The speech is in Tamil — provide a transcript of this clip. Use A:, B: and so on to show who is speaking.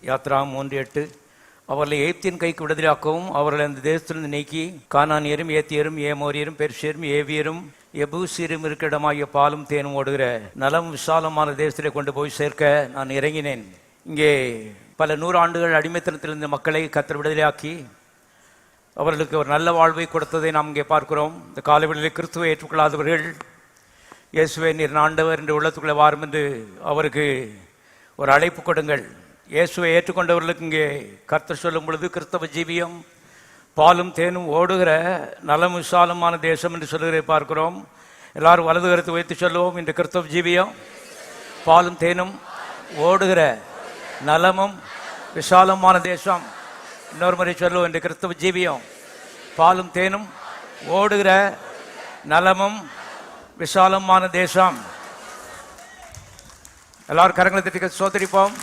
A: யாத்ராகமம் 3:8. அவர்களை எகிப்தின் கைக்கு விடுதலையாக்கவும் அவர்களை அந்த தேசத்திலிருந்து நீக்கி கானானியரும் ஏத்தியரும் ஏமோரியரும் பெர்சியரும் ஏவியரும் எபூசியரும் இருக்கிற இடமாகிய பாலும் தேனும் ஓடுகிற நலம் விசாலமான தேசத்திலே கொண்டு போய் சேர்க்க நான் இறங்கினேன். இங்கே பல 100 ஆண்டுகள் அடிமைத்தனத்திலிருந்த மக்களை கர்த்தர் விடுதலையாக்கி அவர்களுக்கு ஒரு நல்ல வாழ்வை கொடுத்ததை நாம் இங்கே பார்க்கிறோம். இந்த காலவெளியில் கிறிஸ்துவை ஏற்றுக்கொள்ளாதவர்கள் இயேசுவே நீர் ஆண்டவர் என்று உள்ளத்துக்குள்ளே வாரும் என்று அவருக்கு ஒரு அழைப்பு கொடுங்கள். இயேசுவை ஏற்றுக்கொண்டவர்களுக்கு இங்கே கர்த்தர் சொல்லும் பொழுது கிறிஸ்தவ ஜீவியம் பாலும் தேனும் ஓடுகிற நலம் விசாலமான தேசம் என்று சொல்லுகிறதை பார்க்கிறோம். எல்லாரும் வலது கருத்து வைத்து சொல்லுவோம். இந்த கிறிஸ்தவ ஜீவியம் பாலும் தேனும் ஓடுகிற நலமும் விசாலமான தேசம். இன்னொரு முறை சொல்லுவோம். இந்த கிறிஸ்தவ ஜீவியம் பாலும் தேனும் ஓடுகிற நலமும் விசாலமான தேசம். எல்லாரும் கரங்களை தட்டி சோதரிப்போம்.